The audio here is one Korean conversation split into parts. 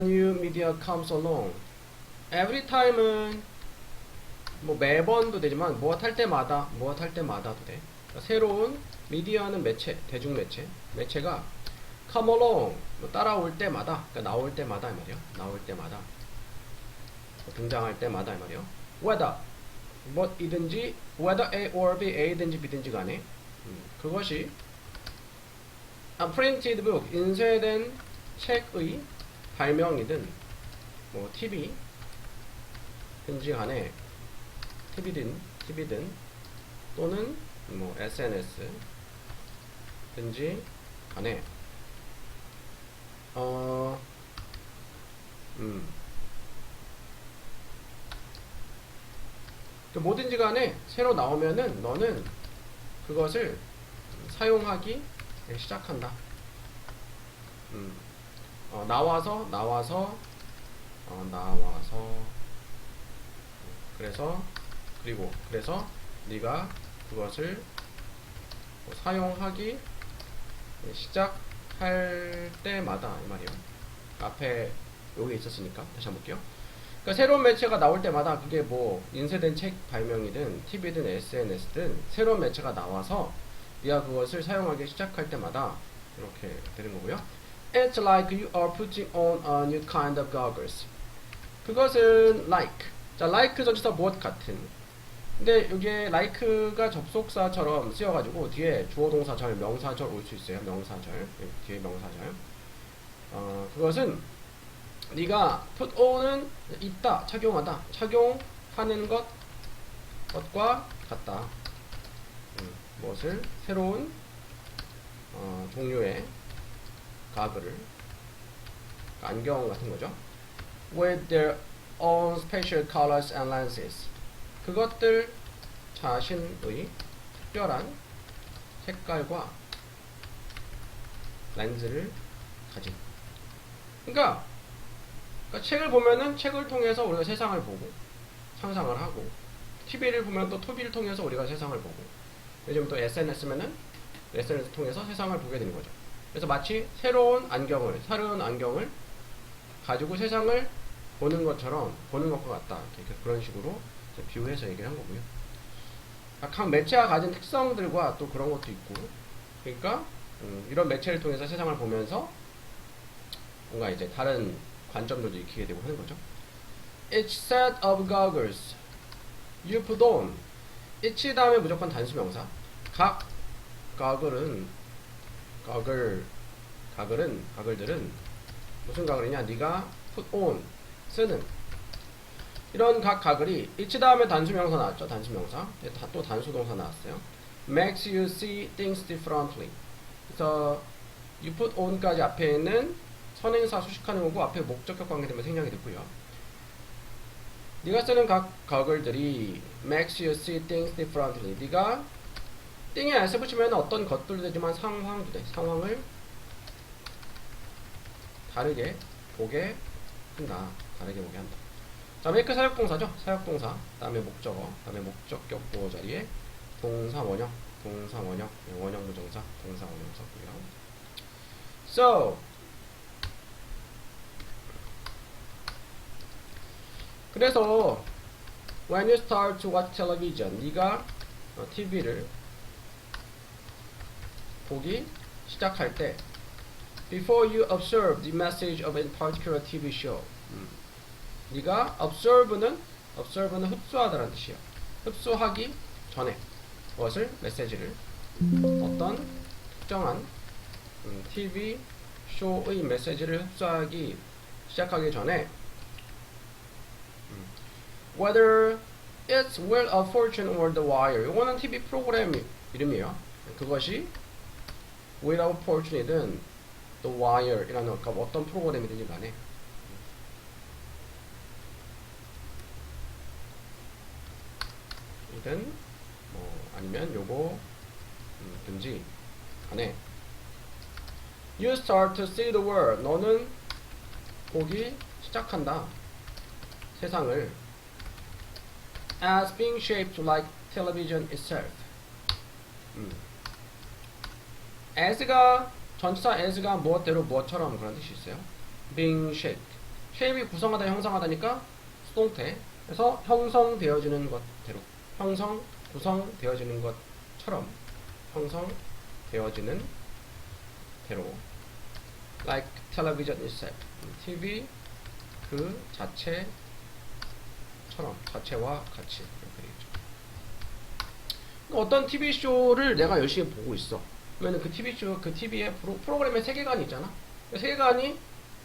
new media comes along. Every time은 뭐 매번도 되지만 무엇 할 때마다도 돼. 그러니까 새로운 미디어는 매체, 대중 매체가 come along, 뭐 따라올 때마다, 그러니까 나올 때마다 이 말이야. 나올 때마다, 뭐 등장할 때마다 이 말이야. whether 뭐이든지 whether A or B, A든지 B든지 간에 그것이 a printed book, 인쇄된 책의 발명이든 뭐 TV든지 간에 TV든 또는 뭐 SNS든지 간에 뭐든지 간에 새로 나오면은 너는 그것을 사용하기 시작한다. 나와서 그래서 네가 그것을 사용하기 시작할 때마다 이 말이에요. 앞에 여기 있었으니까 다시 한번 볼게요. 그러니까 새로운 매체가 나올 때마다 그게 뭐 인쇄된 책 발명이든 TV든 SNS든 새로운 매체가 나와서 네가 그것을 사용하기 시작할 때마다 이렇게 되는 거고요. It's like you are putting on a new kind of goggles. 그것은 like. 자, like 전치사 무엇 같은. 근데 이게 like가 접속사처럼 쓰여가지고 뒤에 주어 동사절, 명사절 올 수 있어요. 명사절. 뒤에 명사절. 그것은 네가 put on은 있다, 착용하다, 착용하는 것과 같다. 무엇을 새로운 종류의 가글을 안경 같은 거죠. With their own special colors and lenses. 그것들 자신의 특별한 색깔과 렌즈를 가진. 그러니까 책을 보면은 책을 통해서 우리가 세상을 보고 상상을 하고, TV를 보면 또 TV를 통해서 우리가 세상을 보고, 요즘 또 SNS면은 SNS 통해서 세상을 보게 되는 거죠. 그래서 마치 새로운 안경을 가지고 세상을 보는 것과 같다. 이렇게 그런 식으로 비유해서 얘기를 한 거고요. 각 매체가 가진 특성들과 또 그런 것도 있고, 그러니까 이런 매체를 통해서 세상을 보면서 뭔가 이제 다른 관점들도 익히게 되고 하는 거죠. Each set of goggles you put on. each 다음에 무조건 단수명사. 각 가글들은 무슨 가글이냐? 네가 put on 쓰는 이런 각 가글이 each 다음에 단수명사 나왔죠. 단수명사. 또 단수동사 나왔어요. Makes you see things differently. 그래서 you put on까지 앞에 있는 선행사 수식하는 거고 앞에 목적격 관계 때문에 생략이 됐고요. 네가 쓰는 각 가글들이 makes you see things differently. 네가 띵에 s 붙이면 어떤 것들도 되지만 상황도 돼. 상황을 다르게 보게 한다. 다르게 보게 한다. 자, make 사역동사죠. 사역동사. 다음에 목적어. 다음에 목적격 보호 자리에 동사 원형. 원형 부정사. 동사 원형 썼고요. So 그래서 when you start to watch television, 네가 TV를 보기 시작할 때 before you observe the message of a particular TV show, 네가 observe는 흡수하다라는 뜻이에요. 흡수하기 전에 무엇을? 메시지를 어떤 특정한 TV 쇼의 메시지를 흡수하기 시작하기 전에 whether it's Wheel of Fortune or The Wire. 이거는 TV 프로그램 이름이에요. 그것이 Wheel of Fortune이든 The Wire이라는 어떤 프로그램이든지 간에 이든 뭐 아니면 요거 든지 간에 You start to see the world. 너는 보기 시작한다. 세상을 as being shaped like television itself. as가 전치사 as가 무엇대로 무엇처럼 그런 뜻이 있어요. being shaped 쉐입이 구성하다 형성하다니까 수동태. 그래서 형성되어지는 것대로 구성되어지는 것처럼 형성되어지는 대로 like television itself TV 그 자체처럼 자체와 같이 이렇게 되겠죠. 어떤 TV쇼를 내가 열심히 보고 있어. 그러면 그 TV쇼 그 TV의 프로그램의 세계관이 있잖아. 그 세계관이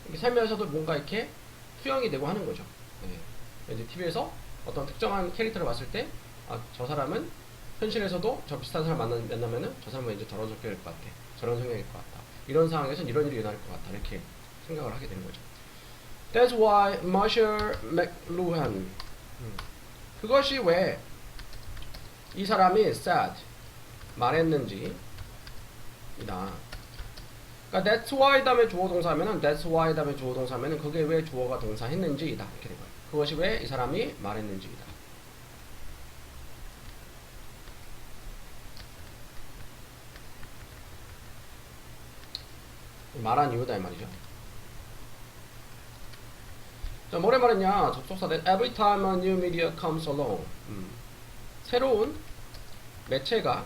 이렇게 살면서도 뭔가 이렇게 투영이 되고 하는 거죠. 네. 이제 TV에서 어떤 특정한 캐릭터를 봤을 때, 아, 저 사람은 현실에서도 저 비슷한 사람 만나면은 저 사람은 이제 저런 성격일 것 같아. 저런 성향일 것 같다. 이런 상황에서는 이런 일이 일어날 것 같다. 이렇게 생각을 하게 되는 거죠. That's why Marshall McLuhan. 그것이 왜 이 사람이 said, 말했는지, 이다. 그러니까 that's why 다음에 주어 동사하면은 that's why 다음에 주어 동사하면은 그게 왜 주어가 동사했는지이다 이렇게 된 거예요. 그것이 왜 이 사람이 말했는지이다. 말한 이유다 이 말이죠. 자, 뭐래 말했냐? 접속사 every time a new media comes along. 새로운 매체가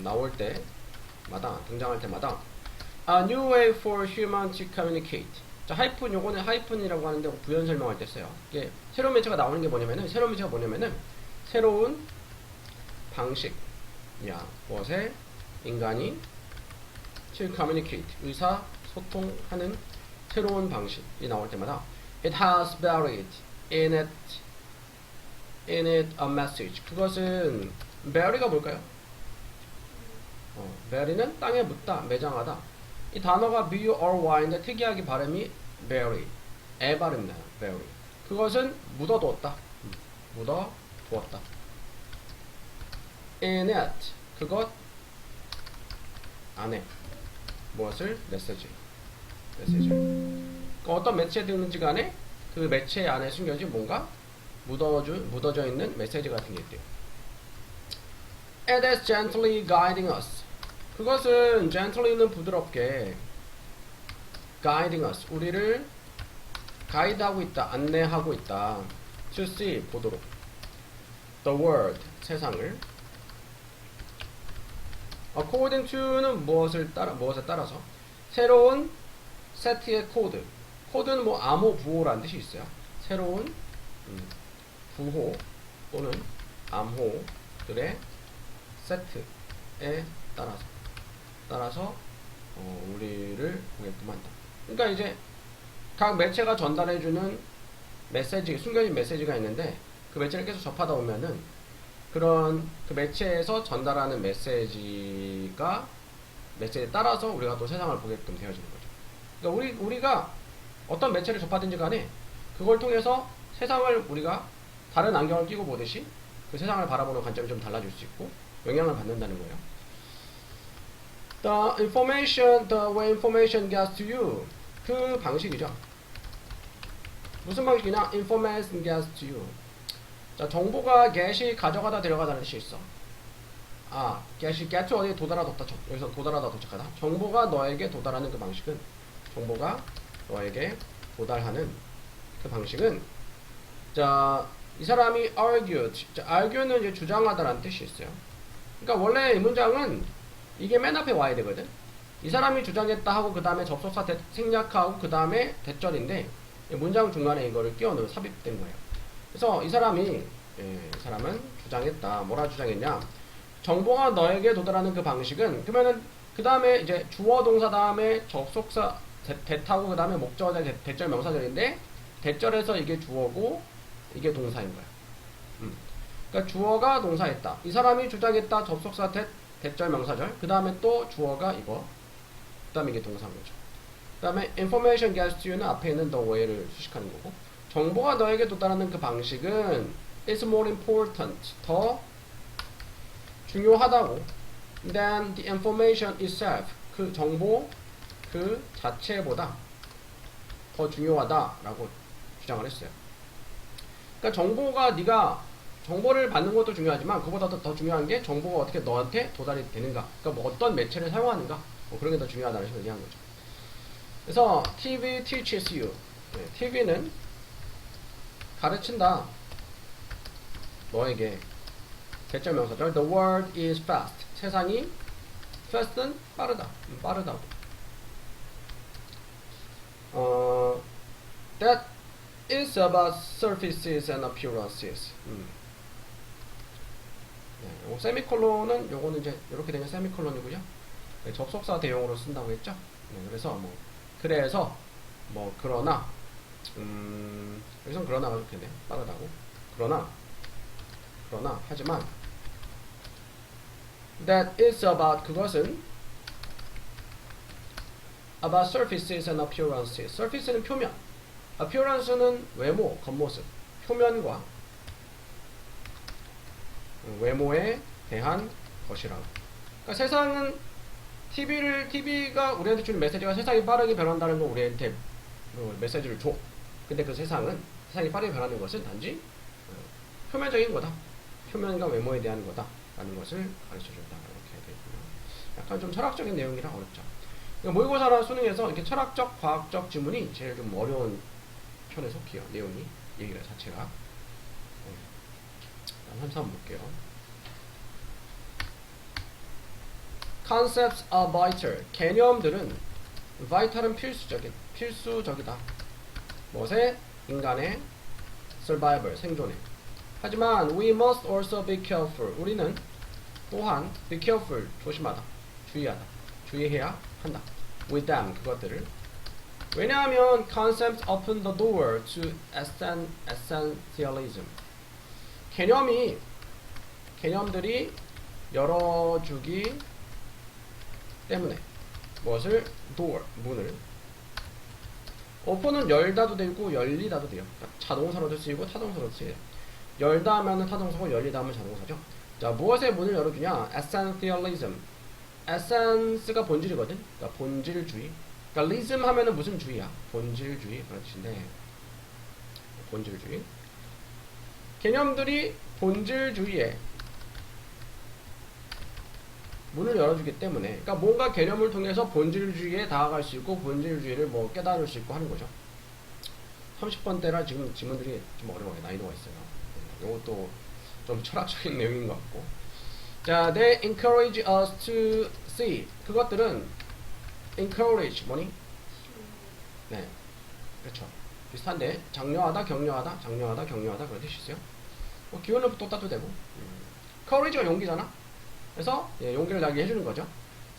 나올 때마다 등장할 때마다 a new way for human to communicate. 자, 하이픈 요거는 하이픈이라고 하는데 부연 설명할 때 써요. 이게 새로운 매체가 나오는 게 뭐냐면은 새로운 방식이야. 무엇에 인간이 to communicate 의사소통하는 새로운 방식이 나올 때마다 it has buried in it a message. 그것은 bury가 뭘까요? bury는 땅에 묻다, 매장하다. 이 단어가 B-U-R-Y인데 특이하게 발음이 bury, 에 발음이 나요. bury. 그것은 묻어두었다. 묻어두었다. in it, 그것 안에 무엇을? 메시지. 어떤 매체에 들는지 간에 그 매체 안에 숨겨진 뭔가 묻어져 있는 메시지 같은 게 있대요. It is gently guiding us. 그것은 gently는 부드럽게 guiding us, 우리를 가이드하고 있다, 안내하고 있다. To see, 보도록. The world, 세상을. According to는 무엇에 따라서 새로운 세트의 코드. 코드는 뭐 암호, 부호라는 뜻이 있어요. 새로운 부호 또는 암호들의 세트에 따라서 우리를 보게끔 한다. 그러니까 이제 각 매체가 전달해주는 메시지, 숨겨진 메시지가 있는데 그 매체를 계속 접하다 보면은 그런 그 매체에서 전달하는 메시지에 따라서 우리가 또 세상을 보게끔 되어지는 거죠. 그러니까 우리가 어떤 매체를 접하든지 간에 그걸 통해서 세상을 우리가 다른 안경을 끼고 보듯이 그 세상을 바라보는 관점이 좀 달라질 수 있고 영향을 받는다는 거예요. The way information gets to you. 그 방식이죠. 무슨 방식이냐? Information gets to you. 자, 정보가 get이 가져가다 데려가다는 뜻이 있어. get이 get to 어디에 도달하다 여기서 도달하다 도착하다. 정보가 너에게 도달하는 그 방식은 정보가 너에게 도달하는 그 방식은 자, 이 사람이 argued. 자, argue는 이제 주장하다라는 뜻이 있어요. 그러니까 원래 이 문장은 이게 맨 앞에 와야 되거든. 이 사람이 주장했다 하고 그 다음에 접속사 생략하고 그 다음에 대절인데 문장 중간에 이거를 끼워넣으면 삽입된 거예요. 그래서 이 사람은 주장했다. 뭐라 주장했냐? 정보가 너에게 도달하는 그 방식은 그러면은 그 다음에 이제 주어 동사 다음에 접속사 대타고 그 다음에 목적어자 대절 명사절인데 대절에서 이게 주어고 이게 동사인 거야. 그러니까 주어가 동사했다. 이 사람이 주장했다. 접속사 대절 명사절. 그 다음에 또 주어가 이거. 그 다음에 이게 동사인 거죠. 그 다음에 information gets to you는 앞에 있는 the way를 수식하는 거고 정보가 너에게 도달하는 그 방식은 is more important. 더 중요하다고 than the information itself. 그 정보 그 자체보다 더 중요하다라고 주장을 했어요. 그러니까 정보가 네가 정보를 받는 것도 중요하지만 그보다 더 중요한 게 정보가 어떻게 너한테 도달이 되는가. 그러니까 뭐 어떤 매체를 사용하는가. 뭐 그런 게 더 중요하다는 식으로 얘기한 거죠. 그래서 TV teaches you. TV는 가르친다. 너에게 대절명사절. The world is fast. 세상이 fast는 빠르다. 빠르다고. That is about surfaces and appearances. 네, 세미콜론은 요거는 이제 이렇게 되면 세미콜론이고요. 네, 접속사 대용으로 쓴다고 했죠. 네, 그래서 그러나 여기선 그러나가 좋겠네요. 빠르다고. 그러나 하지만 that is about 그것은 about surfaces and appearances. surface는 표면, appearance는 외모, 겉모습, 표면과 외모에 대한 것이라고. 그러니까 세상은 TV가 우리한테 주는 메시지가 세상이 빠르게 변한다는 거 우리한테 메시지를 줘. 근데 그 세상이 빠르게 변하는 것은 단지 표면적인 거다. 표면과 외모에 대한 거다. 라는 것을 가르쳐 준다. 이렇게 되겠고요. 약간 좀 철학적인 내용이라 어렵죠. 그러니까 모의고사나 수능에서 이렇게 철학적, 과학적 지문이 제일 좀 어려운 편에 속해요. 내용이, 얘기가 자체가. 한번 볼게요. Concepts are vital. 개념들은 vital은 필수적이다. 무엇에? 인간의 survival, 생존에. 하지만 we must also be careful. 우리는 또한 be careful, 조심하다, 주의하다, 주의해야 한다. with them, 그것들을. 왜냐하면 concepts open the door to essentialism. 개념들이 열어주기 때문에 무엇을? door, 문을. open은 열다도 되고 열리다도 돼요. 그러니까 자동사로도 쓰이고 타동사로도 쓰여요. 열다 하면 타동사고 열리다 하면 자동사죠. 자, 무엇에 문을 열어주냐? essentialism. essence가 본질이거든. 그러니까 본질주의. 그러니까 ism 하면은 무슨 주의야? 본질주의 그런 뜻인데, 본질주의. 개념들이 본질주의에 문을 열어주기 때문에, 그러니까 뭔가 개념을 통해서 본질주의에 다가갈 수 있고 본질주의를 뭐 깨달을 수 있고 하는 거죠. 30번대라 지금 지문들이 좀 어려워요. 난이도가 있어요. 이것도 좀 철학적인 내용인 것 같고. 자, they encourage us to see. 그것들은 encourage 뭐니? 네, 그렇죠. 비슷한데 장려하다, 격려하다, 장려하다, 격려하다 그런 뜻이 있어요. 뭐 기운을 돋다도 되고. encourage가 용기잖아. 그래서 용기를 나게 해주는 거죠.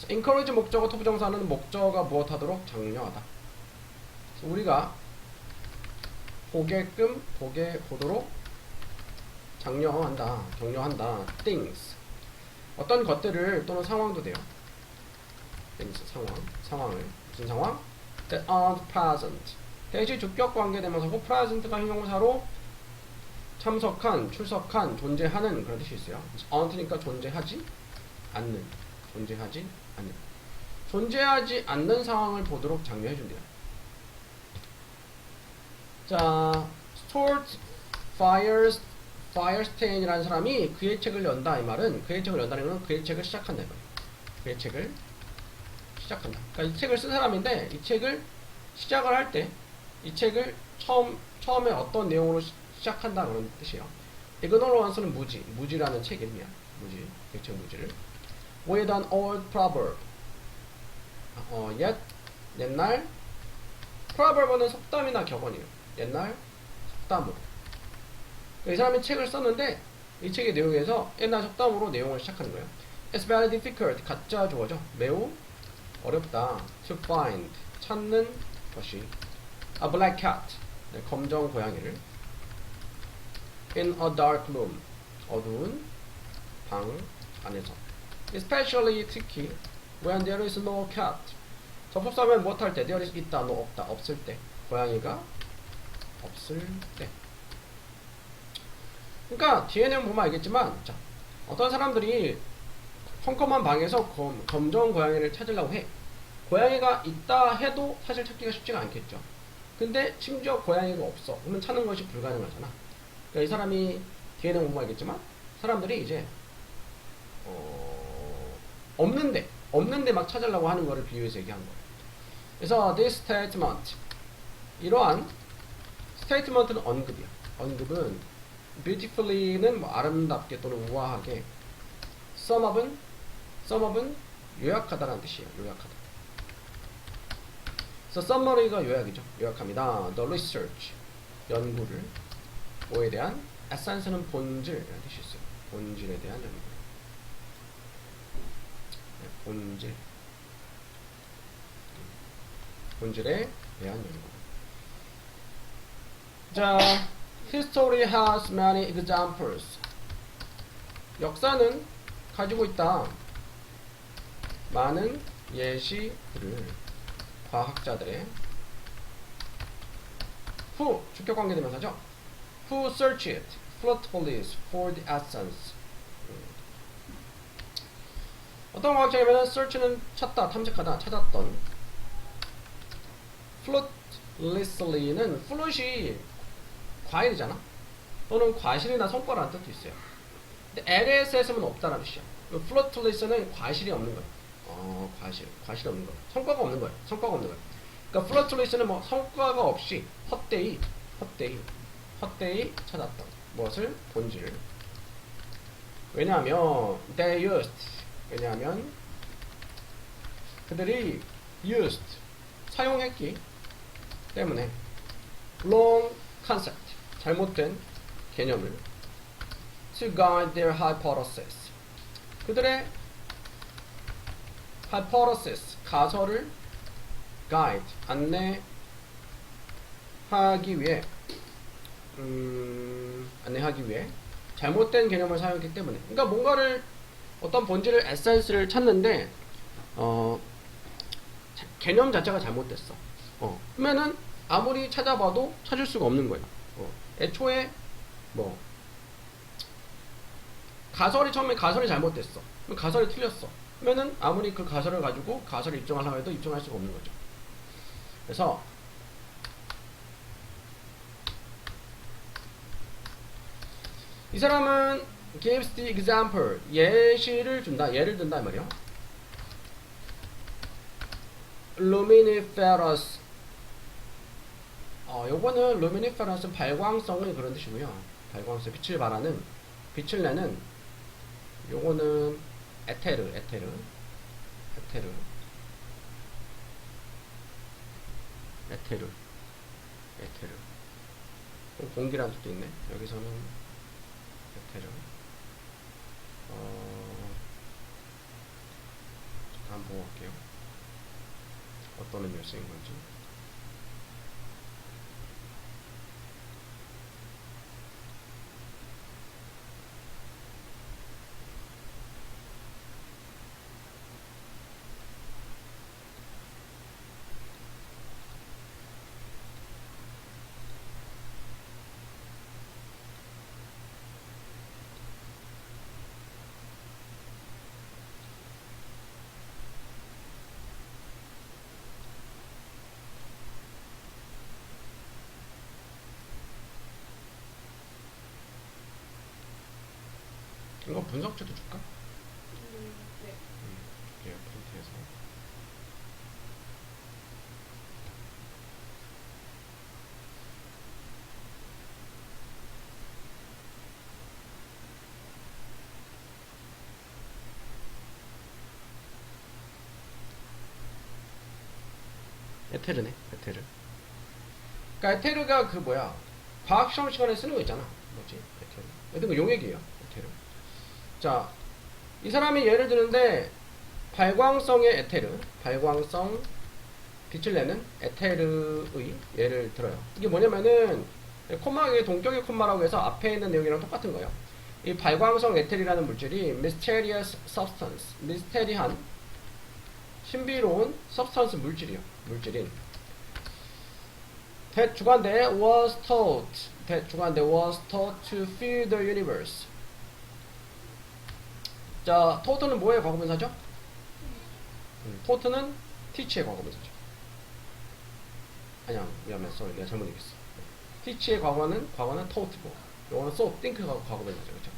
encourage 목적어 투부정사는 목적어가 무엇하도록? 장려하다. 우리가 보게 보도록 장려한다, 격려한다. things, 어떤 것들을 또는 상황도 돼요. things, 상황을. 무슨 상황? that aren't present. 대시 주격 관계대명사고 present가 형용사로 참석한, 출석한, 존재하는 그런 뜻이 있어요. aren't니까 존재하지 않는. 존재하지 않는 상황을 보도록 장려해준대요. 자, Stuart Firestein이라는 사람이 그의 책을 연다. 이 말은 그의 책을 연다는 것은 그의 책을 시작한다. 이 말이에요. 그의 책을 시작한다. 그러니까 이 책을 쓴 사람인데 이 책을 시작을 할 때 이 책을 처음에 어떤 내용으로 시작한다 그런 뜻이에요. Ignorance는 무지라는 책 이름이야. 그 책 무지를. With an old proverb. 옛날 proverb는 속담이나 격언이에요. 옛날 속담으로. 이 사람이 책을 썼는데 이 책의 내용에서 옛날 속담으로 내용을 시작하는 거예요. It's very difficult. 가짜 주어죠. 매우 어렵다. To find. 찾는 것이. A black cat. 네, 검정 고양이를. In a dark room. 어두운 방 안에서. Especially 특히 when there is no cat. 접속사면 못할 때. there is 있다, no 없다, 없을 때. 고양이가 없을 때. 그러니까 뒤에 내용 보면 알겠지만, 자, 어떤 사람들이 컴컴한 방에서 검정 고양이를 찾으려고 해. 고양이가 있다 해도 사실 찾기가 쉽지가 않겠죠. 근데 심지어 고양이가 없어. 그러면 찾는 것이 불가능하잖아. 그러니까 이 사람이 뒤에 내용 보면 알겠지만 사람들이 이제 없는데 막 찾으려고 하는 거를 비유해서 얘기한 거예요. 그래서 this statement, 이러한 statement는 언급이야. 언급은 beautifully는 뭐 아름답게 또는 우아하게, sum up은 요약하다라는 뜻이에요. 요약하다. 그래서 summary가 요약이죠. 요약합니다. The research, 연구를, 뭐에 대한? essence는 본질이라는 뜻이 있어요. 본질에 대한 연구. 네, 본질에 대한 연구. 자, history has many examples. 역사는 가지고 있다. 많은 예시들을 과학자들의 who, 주격관계대명사죠. who searched fruitfully for the essence. 어떤 과학자냐면 search는 찾다, 탐색하다, 찾았던. fruitlessly는 fruit이 과일이잖아. 또는 과실이나 성과라는 뜻도 있어요. 근데 LSS는 없다라는 뜻이야. fruitless는 과실이 없는 거야. 과실이 없는 거야. 성과가 없는 거야. 성과가 없는 거야. 그러니까 fruitless는 뭐 성과가 없이 헛되이 찾았던 무엇을? 본질을. 왜냐하면 they used, 왜냐하면 그들이 used, 사용했기 때문에 wrong concept, 잘못된 개념을 to guide their hypothesis, 그들의 hypothesis, 가설을 guide, 안내하기 위해 잘못된 개념을 사용했기 때문에. 그러니까 뭔가를, 어떤 본질을, 에센스를 찾는데 개념 자체가 잘못됐어. 그러면은 아무리 찾아봐도 찾을 수가 없는 거예요. 애초에 뭐 처음에 가설이 잘못됐어. 그럼 가설이 틀렸어. 그러면은 아무리 그 가설을 가지고 가설을 입증하려고 해도 입증할 수가 없는 거죠. 그래서 이 사람은 gives the example, 예시를 준다, 예를 든다 이 말이야. luminiferous, 요거는 luminiferous는 발광성의 그런 뜻이고요. 발광성, 빛을 발하는, 빛을 내는. 요거는 에테르. 공기라는 뜻도 있네. 여기서는 에테르. 잠깐 보고 갈게요. 어떤 의미로 쓰인 건지. 이거 분석체도 줄까? 네. 예, 프린트해서. 에테르네, 에테르. 그러니까 에테르가 그 뭐야, 과학 시험 시간에 쓰는 거 있잖아. 뭐지? 에테르. 이거 용액이에요. 에테르. 자, 이 사람이 예를 드는데 발광성의 에테르, 발광성, 빛을 내는 에테르의 예를 들어요. 이게 뭐냐면은 콤마의 동격의 콤마라고 해서 앞에 있는 내용이랑 똑같은 거예요. 이 발광성 에테르라는 물질이 mysterious substance, 미스테리한, 신비로운 substance 물질인. 대주관대 was taught to fill the universe. 자, taught는 뭐의 과거분사죠? taught는 teach의 과거분사죠. 아니야, 미안해, 내가 잘못 얘기했어. teach의 과거는 taught고, 요거는 thought, think가 과거분사죠, 그렇죠?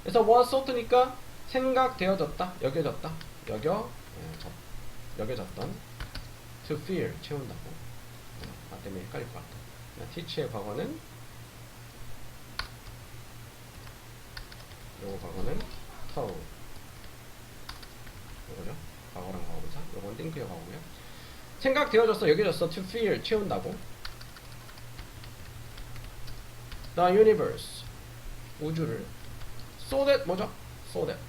그래서 was thought니까 생각되어졌다, 여겨졌던, to feel, 채운다고. 때문에 헷갈릴 것 같다. teach의 과거는 요거 과거는 told. 요거죠. 과거랑 과거분사. 요건 think의 과거고요. 생각되어졌어, 여겨졌어. to feel, 채운다고. the universe, 우주를. so that, 뭐죠? so that.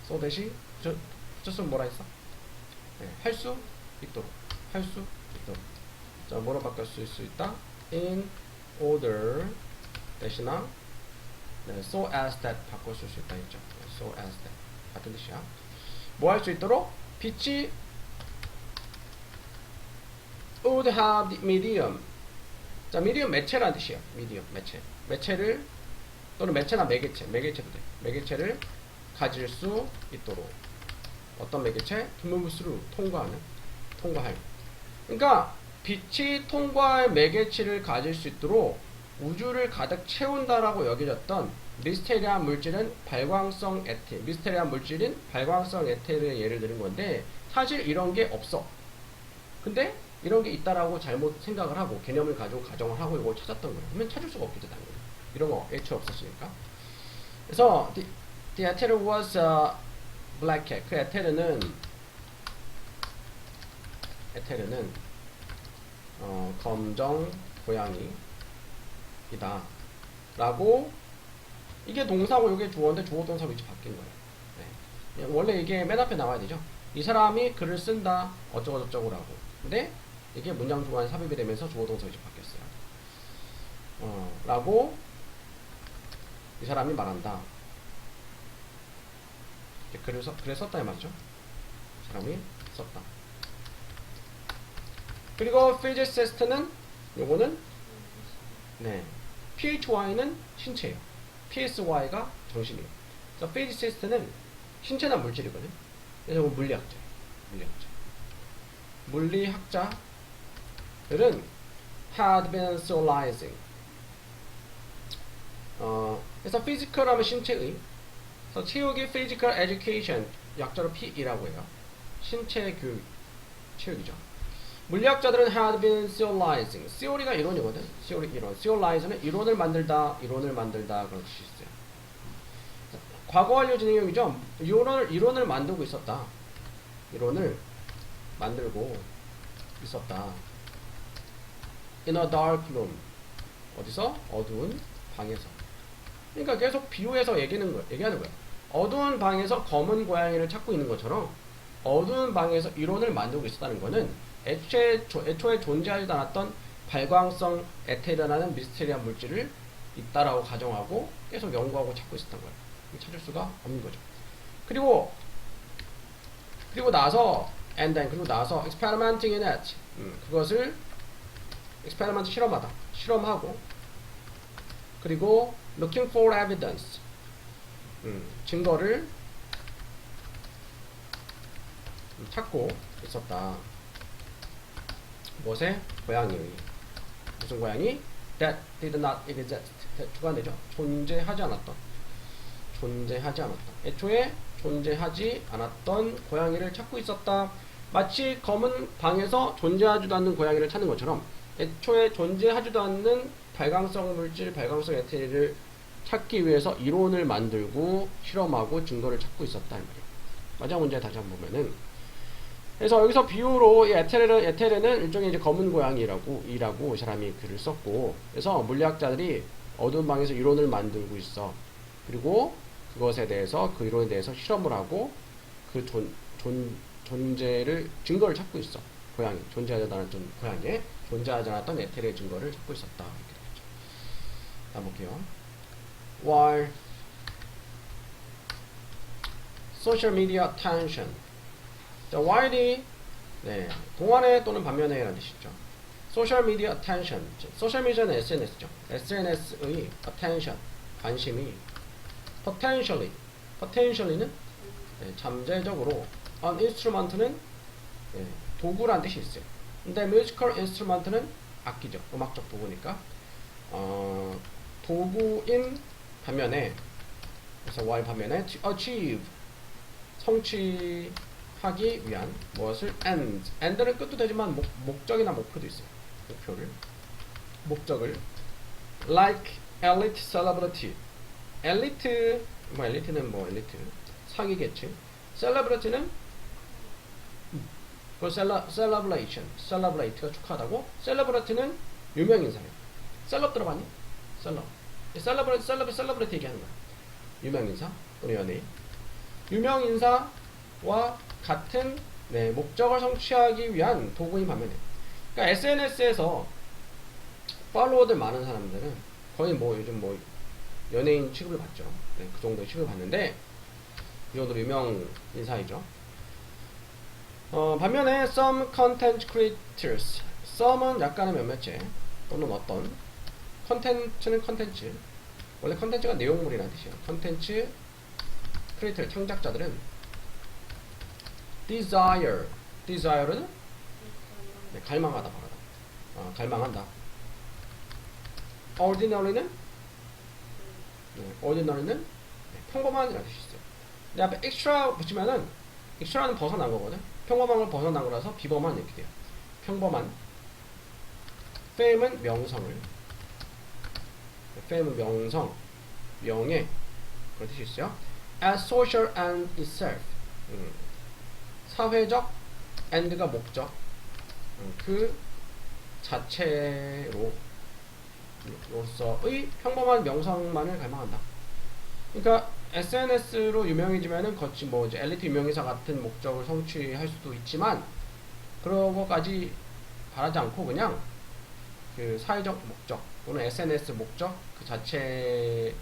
so that이, 저는 뭐라 했어? 네, 할 수 있도록. 할 수 있도록. 자, 뭐로 바꿀 수 있다? in order 대신나 네, so as that 바꿔 쓸 수 있다 했죠. so as that 같은 뜻이야. 뭐 할 수 있도록? 빛이 would have the medium. 자, medium 매체라는 뜻이에요. medium 매체. 매체를 또는 매체나 매개체, 매개체도 돼. 매개체를 가질 수 있도록. 어떤 매개체? to move through, 통과하는, 통과할. 그러니까 빛이 통과할 매개체를 가질 수 있도록 우주를 가득 채운다라고 여겨졌던 미스테리한 물질은 발광성 에테. 미스테리한 물질인 발광성 에테를 예를 드는 건데 사실 이런 게 없어. 근데 이런 게 있다라고 잘못 생각을 하고 개념을 가지고 가정을 하고 이걸 찾았던 거예요. 그러면 찾을 수가 없겠죠, 당연히. 이런 거 애초에 없었으니까. 그래서 the ether was a black cat. 그 에테르는 검정 고양이이다 라고. 이게 동사고 이게 주어인데 주어 동사 위치 바뀐 거예요. 네. 원래 이게 맨 앞에 나와야 되죠. 이 사람이 글을 쓴다 어쩌고저쩌고라고. 근데 이게 문장 중간에 삽입이 되면서 주어 동사 위치 바뀌었어요. 라고 이 사람이 말한다. 글을 썼다 이 말이죠. 이 사람이 썼다. 그리고 physicist는 요거는 네, phy는 신체예요. psy가 정신이에요. 그래서 physicist는 신체나 물질이거든요. 그래서 이건 물리학자예요. 물리학자들은 had been socializing. 그래서 physical 하면 신체의. 그래서 체육이 physical education, 약자로 P이라고 해요. 신체 교육, 체육이죠. 물리학자들은 had been theorizing. theory가 이론이거든. theory 이론. theorize는 이론을 만들다 그런 뜻이 있어요. 과거 완료 진행형이죠. 이론을 만들고 있었다. 이론을 만들고 있었다. In a dark room. 어디서? 어두운 방에서. 그러니까 계속 비유해서 얘기하는 거예요. 어두운 방에서 검은 고양이를 찾고 있는 것처럼 어두운 방에서 이론을 만들고 있었다는 거는 애초에 존재하지도 않았던 발광성 에테르라는 미스테리한 물질을 있다라고 가정하고 계속 연구하고 찾고 있었던 거예요. 찾을 수가 없는 거죠. 그리고 나서 experimenting in it. 그것을 experiment 실험하고 그리고 looking for evidence. 증거를 찾고 있었다. 무엇에? 고양이의. 무슨 고양이? That did not exist. 주관되죠. 존재하지 않았던. 애초에 존재하지 않았던 고양이를 찾고 있었다. 마치 검은 방에서 존재하지도 않는 고양이를 찾는 것처럼 애초에 존재하지도 않는 발광성 물질, 발광성 에테리를 찾기 위해서 이론을 만들고 실험하고 증거를 찾고 있었다. 마지막 문제 다시 한번 보면은, 그래서 여기서 비유로 이 에테르는 일종의 이제 검은 고양이라고 이 사람이 글을 썼고, 그래서 물리학자들이 어두운 방에서 이론을 만들고 있어. 그리고 그것에 대해서, 그 이론에 대해서 실험을 하고 그 증거를 찾고 있어. 고양이, 존재하지 않았던 고양이에 존재하지 않았던 에테르의 증거를 찾고 있었다. 이렇게 되겠죠. 다음 볼게요. While social media attention. 자, while이 동안에 또는 반면에 라는 뜻이죠. social media attention. social media는 SNS죠. SNS의 attention, 관심이 potentially는 잠재적으로, an instrument는 도구란 뜻이 있어요. 근데 musical instrument는 악기죠. 음악적 도구니까 도구인 반면에, 그래서 while 반면에 achieve, 성취하기 위한 무엇을 end는 끝도 되지만 목적이나 목표도 있어요. 목적을 like elite celebrity. 엘리트, 뭐 엘리트는 뭐 엘리트 상위 계층. 셀러브리티는 그 셀러브레이션, 셀러브레이트가 축하하다고. 셀러브리티는 유명 인사예요. 셀럽 들어봤니? 셀럽. 셀러브리티 얘기하는 거야. 유명 인사 또는 연예인. 유명 인사와 같은 네, 목적을 성취하기 위한 도구인 반면에, 그러니까 SNS에서 팔로워들 많은 사람들은 거의 뭐 요즘 뭐 연예인 취급을 받죠. 네, 그 정도의 취급을 받는데 이 정도로 유명 인사이죠. 반면에 some content creators, some은 약간의 몇몇째 또는 어떤, 컨텐츠는 컨텐츠, 원래 컨텐츠가 내용물이라는 뜻이에요. 컨텐츠 크리에이터 창작자들은 desire는 네, 갈망하다, 바라다. 갈망한다. ordinary는 네, 평범한이라는 뜻이 있어요. 근데 앞에 extra 붙이면은 extra는 벗어난 거거든. 평범한 걸 벗어난 거라서 비범한 이렇게 돼요. 평범한. fame은 명성을. fame은 명성, 명예 그런 뜻이 있어요. as social and itself. 사회적 and가 목적. 그 자체로서의 평범한 명성만을 갈망한다. 그러니까 SNS로 유명해지면은 거치 뭐 이제 엘리트 유명인사 같은 목적을 성취할 수도 있지만 그런 것까지 바라지 않고 그냥 그 사회적 목적 또는 SNS 목적 그 자체만을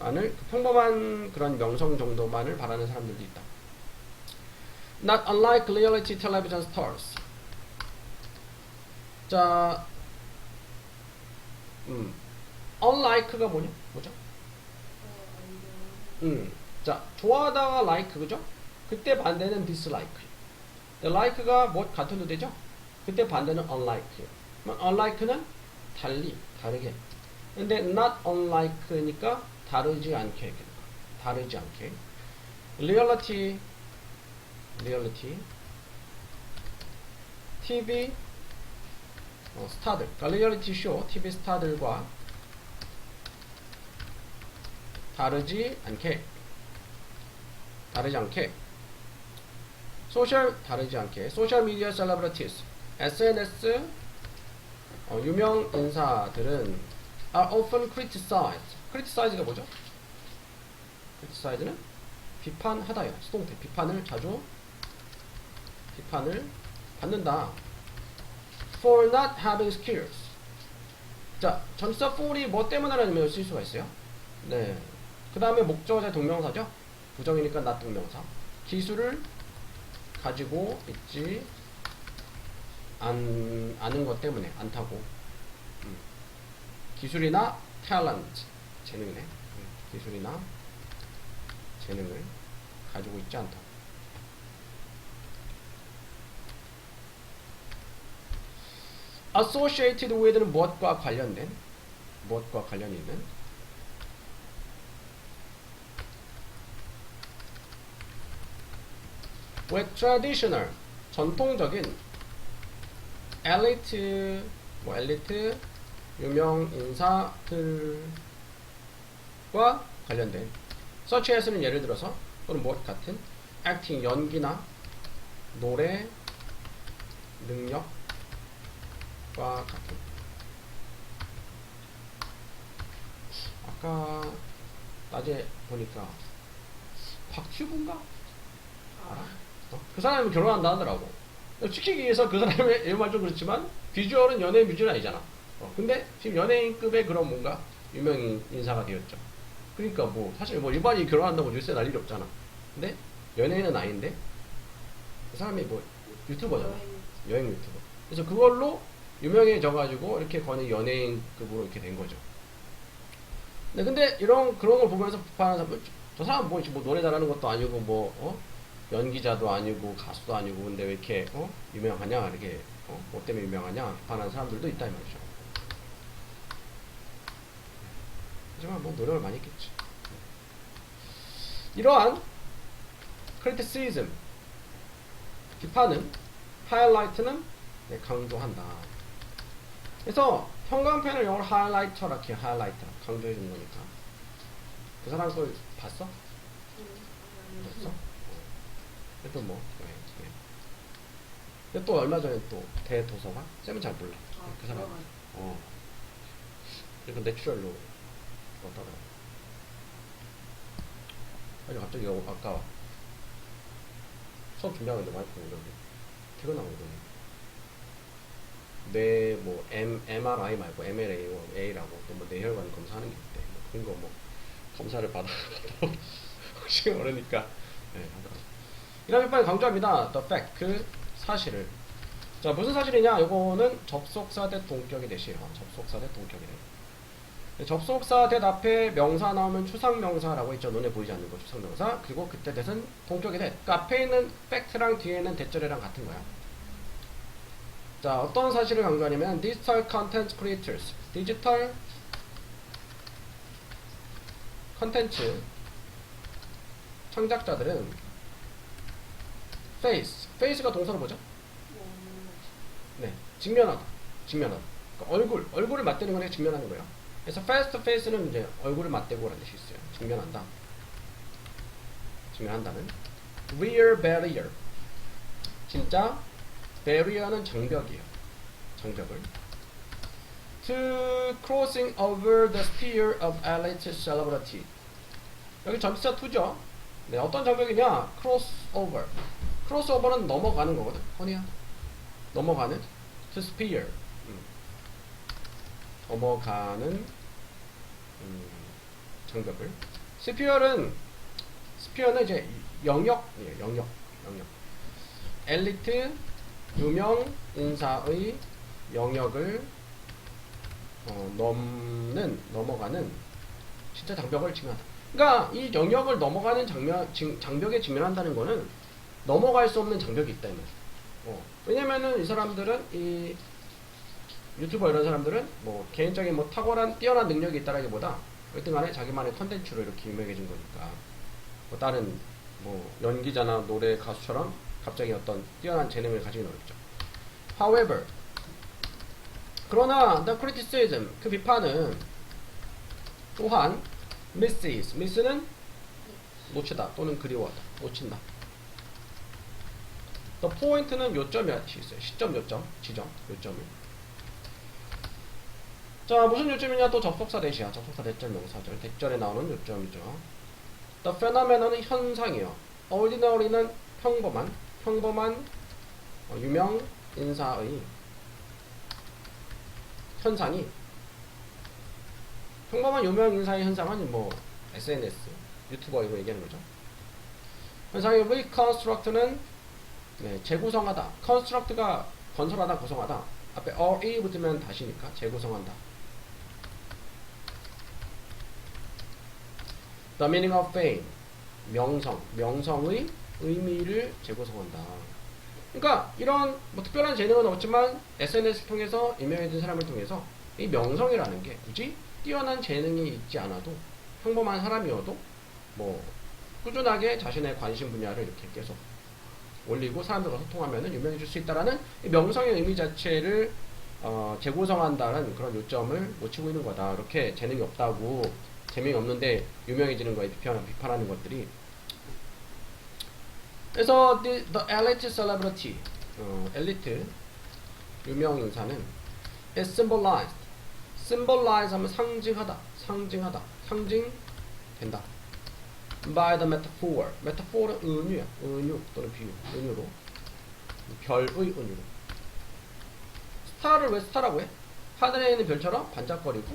그 평범한 그런 명성 정도만을 바라는 사람들도 있다. Not unlike reality television stars. 자, unlike가 뭐죠? 자, 좋아하다가 like, 그죠? 그때 반대는 dislike. like가 뭐 같은 도 되죠? 그때 반대는 unlike. unlike는 달리, 다르게. 근데 not unlike니까 다르지 않게. 다르지 않게. reality, TV 스타들, 그러니까 리얼리티 쇼, TV 스타들과 다르지 않게. 다르지 않게. 소셜 미디어 셀러브리티스, SNS 유명 인사들은 are often criticized. criticize가 뭐죠? criticize는 비판하다요. 수동태. 비판을 받는다. for not having skills. 자, 전치사 for이 뭐 때문에라는 쓸 수가 있어요. 네. 그 다음에 목적어자 동명사죠. 부정이니까 not 동명사. 기술을 가지고 있지 않은 것 때문에, 않다고. 기술이나 talent, 재능이네. 기술이나 재능을 가지고 있지 않다. associated with는 무엇과 관련이 있는. with traditional, 전통적인. 엘리트, 유명 인사들과 관련된. such as는 예를 들어서 또는 무엇 같은. acting, 연기나 노래 능력과 같은. 아까 낮에 보니까 박튜브인가? 알아? 그 사람이 결혼한다 하더라고. 지키기 위해서 그 사람의 말 좀 그렇지만 비주얼은 연예인 비주얼 아니잖아. 근데 지금 연예인급의 그런 뭔가 유명 인사가 되었죠. 그러니까 뭐 사실 뭐 일반인이 결혼한다고 뉴스에 날 일이 없잖아. 근데 연예인은 아닌데 그 사람이 뭐 유튜버잖아. 여행 유튜버. 그래서 그걸로 유명해져가지고 이렇게 거의 연예인급으로 이렇게 된 거죠. 근데 그런 걸 보면서 비판하는 사람, 저 사람 뭐 노래 잘하는 것도 아니고 뭐 연기자도 아니고 가수도 아니고 근데 왜 이렇게 유명하냐, 이렇게 뭐 때문에 유명하냐 비판하는 사람들도 있다 이 말이죠. 하지만 뭐 노력을 많이 했겠지. 이러한 criticism, 비판은, highlight는 강조한다. 그래서 형광펜을 영어로 하이라이터라 해. 하이라이터. 강조해 주는 거니까. 그 사람 걸 봤어? 봤어? 또 뭐. 네, 네. 근데 또 얼마 전에 또 대도서관? 쌤은 잘 몰라. 그 사람. 그리고 내추럴로 어떠더라. 아니 갑자기 아까 수업 준비하는데 와이프 오더니 퇴근하거든. 뇌 뭐 MRI 말고 MLA라고 또 뭐 뇌혈관 검사하는 게 있대. 뭐 그런 거 뭐 검사를 받아도 혹시 모르니까 네, 하더라고. 이런 몇 강조합니다. The fact 그 사실을. 자 무슨 사실이냐? 이거는 접속사 대 동격이 대시요. 접속사 대 동격이래. 접속사 대 앞에 명사 나오면 추상명사라고 했죠. 눈에 보이지 않는 거 추상명사. 그리고 그때 대신 동격이 돼. 그러니까 앞에 있는 fact랑 뒤에 있는 대절이랑 같은 거야. 자 어떤 사실을 강조하냐면 digital content creators, 디지털 컨텐츠 창작자들은 face가 동사로 뭐죠? 네, 직면하다. 직면하다. 그러니까 얼굴을 맞대는 거에 직면하는 거예요. 그래서 face to face는 이제 얼굴을 맞대고라는 뜻이 있어요. 직면한다. 직면한다는. real barrier. 진짜 barrier는 장벽이에요. 장벽을. to crossing over the sphere of elite celebrity. 여기 전치사 to죠. 네, 어떤 장벽이냐? crossover. crossover는 넘어가는 거거든. 허니야. 넘어가는 to sphere. 넘어가는 장벽을. 스피어는 이제 영역이에요. 영역. 엘리트 유명 인사의 영역을 넘어가는 진짜 장벽을 직면하다. 그러니까 이 영역을 넘어가는 장벽에 직면한다는 거는 넘어갈 수 없는 장벽이 있다 이 말이야. 왜냐면은 이 사람들은 이 유튜버 이런 사람들은 뭐 개인적인 뭐 탁월한 뛰어난 능력이 있다라기보다 어쨌든간에 자기만의 컨텐츠로 이렇게 유명해진 거니까 뭐 다른 뭐 연기자나 노래 가수처럼 갑자기 어떤 뛰어난 재능을 가지긴 어렵죠. However, 그러나 the criticism 그 비판은 또한 miss는 놓치다 또는 그리워하다 놓친다. The point는 요점이라는 뜻이 있어요. 시점, 요점, 지점, 요점을. 자, 무슨 요점이냐? 또 접속사 대시야. 접속사 대절 명사절. 대절에 나오는 요점이죠. The phenomenon은 현상이요. ordinary는 평범한 유명 인사의 현상이. 평범한 유명 인사의 현상은 뭐 SNS, 유튜버 이거 얘기하는 거죠. 현상의 reconstruct는 네, 재구성하다. construct가 건설하다, 구성하다. 앞에 re 붙으면 다시니까 재구성한다. The meaning of fame, 명성의 의미를 재구성한다. 그러니까 이런 뭐 특별한 재능은 없지만 SNS를 통해서 유명해진 사람을 통해서 이 명성이라는 게 굳이 뛰어난 재능이 있지 않아도 평범한 사람이어도 뭐 꾸준하게 자신의 관심 분야를 이렇게 계속 올리고 사람들과 소통하면 유명해질 수 있다라는 이 명성의 의미 자체를 재구성한다는 그런 요점을 놓치고 있는 거다. 이렇게 재능이 없다고 재능이 없는데 유명해지는 거에 비판하는 것들이. 그래서 the elite celebrity 엘리트 유명 인사는 is symbolized 하면 상징된다 by the metaphor은 은유야. 은유 또는 비유. 은유로. 별의 은유로. 스타를 왜 스타라고 해? 하늘에 있는 별처럼 반짝거리고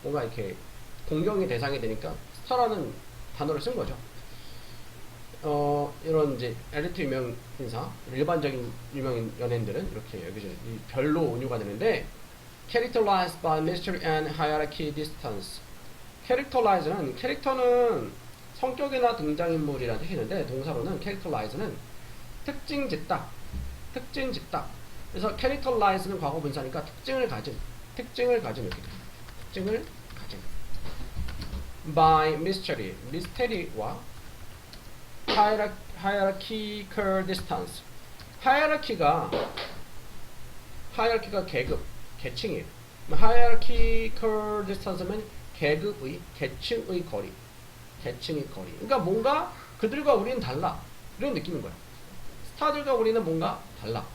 뭔가 이렇게 공경의 대상이 되니까 스타라는 단어를 쓴 거죠. 이런 이제 엘리트 유명 인사, 일반적인 유명 연예인들은 이렇게 여기서 이 별로 은유가 되는데 characterized by mystery and hierarchy distance. characterize는 캐릭터는 성격이나 등장인물이라는 뜻이 있는데 동사로는 characterize는 특징짓다. 그래서 characterize는 과거 분사니까 특징을 가진 이렇게 돼요. 특징을 가진 by mystery, 미스테리와 hierarchical distance. hierarchy가 계급, 계층이에요. hierarchical distance면 계급의, 계층의 거리. 계층의 거리. 그러니까 뭔가 그들과 우리는 달라. 이런 느낌인 거야. 스타들과 우리는 뭔가 달라.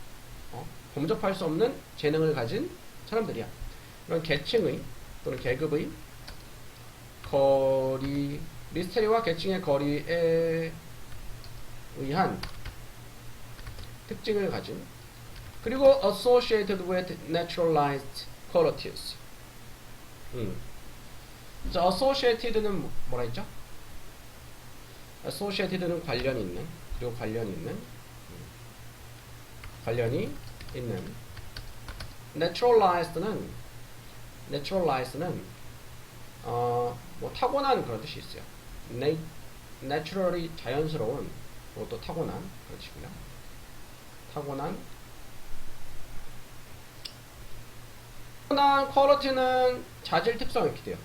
범접할 수 없는 재능을 가진 사람들이야. 이런 계층의 또는 계급의 거리, 미스테리와 계층의 거리에 의한 특징을 가진, 그리고 associated with naturalized qualities. 자, associated는 뭐라 했죠? associated는 관련이 있는, 그리고 관련이 있는. naturalized는 뭐 타고난 그런 뜻이 있어요. naturally 자연스러운, 또 타고난 그런 뜻이고요. 타고난 퀄리티는 자질 특성 이렇게 돼요.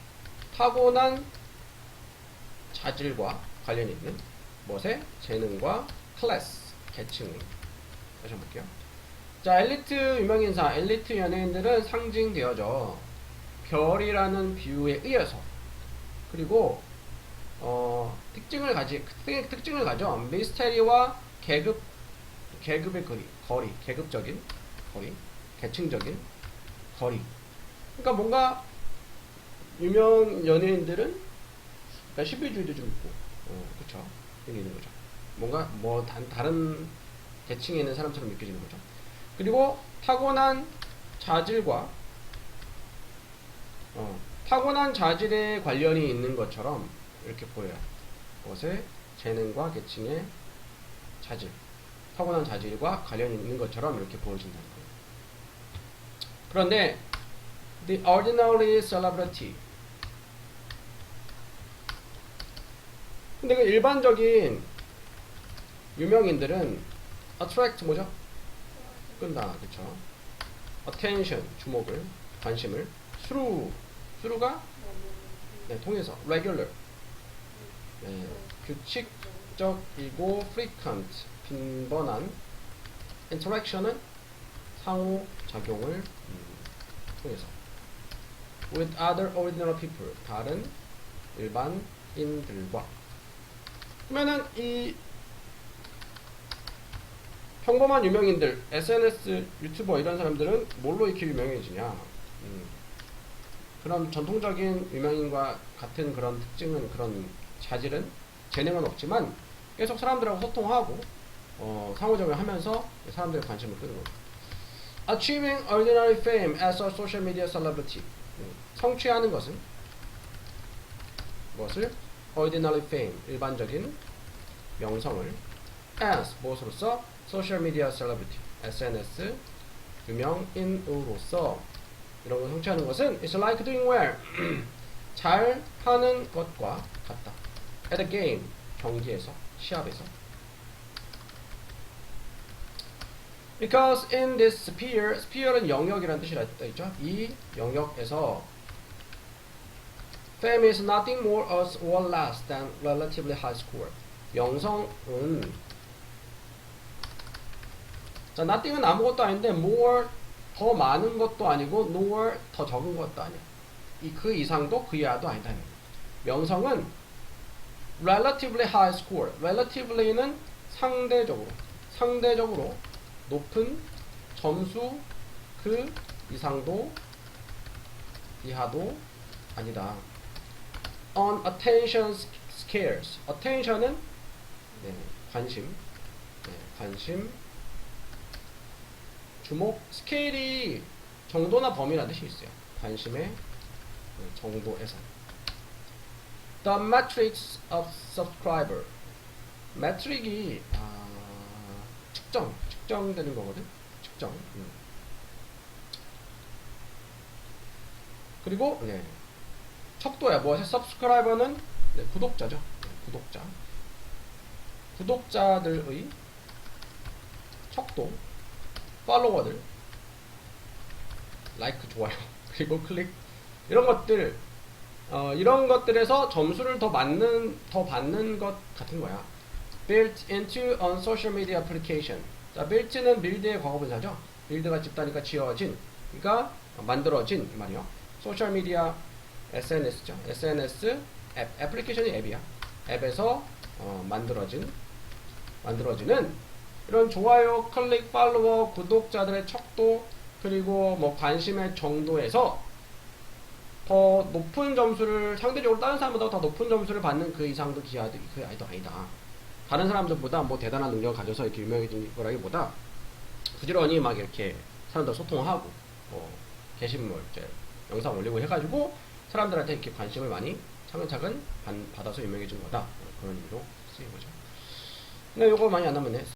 타고난 자질과 관련이 있는 무엇에? 재능과 클래스, 계층. 다시 한번 볼게요. 자, 엘리트 유명인사, 엘리트 연예인들은 상징되어져 별이라는 비유에 의해서, 그리고 특징을 가져 미스테리와 계급의 거리, 계급적인 거리, 계층적인 거리. 그러니까 뭔가 유명 연예인들은 그러니까 신비주의도 좀 있고, 그렇죠. 여기 있는 거죠. 뭔가 뭐 다른 계층에 있는 사람처럼 느껴지는 거죠. 그리고 타고난 자질과 타고난 자질에 관련이 있는 것처럼 이렇게 보여요. 그것에 재능과 계층의 자질, 타고난 자질과 관련이 있는 것처럼 이렇게 보여진다는 거예요. 그런데 the ordinary celebrity, 근데 그 일반적인 유명인들은 attract 뭐죠? 끈다, 그쵸? attention 주목을, 관심을 through가 네, 통해서 regular 네, 규칙적이고 frequent 빈번한 interaction은 상호작용을 통해서 with other ordinary people 다른 일반인들과. 그러면은 이 평범한 유명인들, SNS, 유튜버 이런 사람들은 뭘로 이렇게 유명해지냐? 그런 전통적인 유명인과 같은 그런 특징은, 그런 자질은, 재능은 없지만 계속 사람들하고 소통하고 상호작용하면서 사람들의 관심을 끄는 거죠. Achieving ordinary fame as a social media celebrity. 성취하는 것은 무엇을? ordinary fame, 일반적인 명성을 as, 무엇으로서? social media celebrity, SNS 유명인으로서 이런 걸 성취하는 것은 is like doing well, 잘 하는 것과 같다. at a game, 경기에서, 시합에서. Because in this sphere, sphere는 영역이라는 뜻이라 있죠. 이 영역에서 fame is nothing more or less than relatively high score. 명성은 자, nothing은 아무것도 아닌데 more 더 많은 것도 아니고 nor 더 적은 것도 아니야. 그 이상도 그 이하도 아니다. 명성은 relatively high score. relativelly는 상대적으로 높은 점수 그 이상도 이하도 아니다. on attention scales. attention은 관심, 주목, 스케일이 정도나 범위라는 뜻이 있어요. 관심의 정도에서. The metrics of subscriber. 매트릭이 측정되는 거거든. 측정. 그리고 척도야. 무엇에? subscriber는 구독자죠. 구독자들의 척도. 팔로워들, 라이크, 좋아요, 그리고 클릭, 이런 것들, 이런 것들에서 점수를 더 받는 것 같은 거야. built into on social media application. 자, built는 build의 과거분사죠. build가 집다니까 지어진. 그러니까 만들어진 이 말이요. 소셜 미디어 SNS죠. SNS 앱, 애플리케이션이 앱이야. 앱에서 만들어지는 이런 좋아요, 클릭, 팔로워, 구독자들의 척도 그리고 뭐 관심의 정도에서 더 높은 점수를 상대적으로 다른 사람보다 더 높은 점수를 받는 그 이상도 기하도 그 아니다. 다른 사람들보다 뭐 대단한 능력을 가져서 이렇게 유명해진 거라기보다 부지런히 막 이렇게 사람들 소통하고 게시물 이제 영상 올리고 해가지고 사람들한테 이렇게 관심을 많이 차근차근 받아서 유명해진 거다. 그런 의미로 쓰인 거죠. 근데 요거 많이 안 남았네.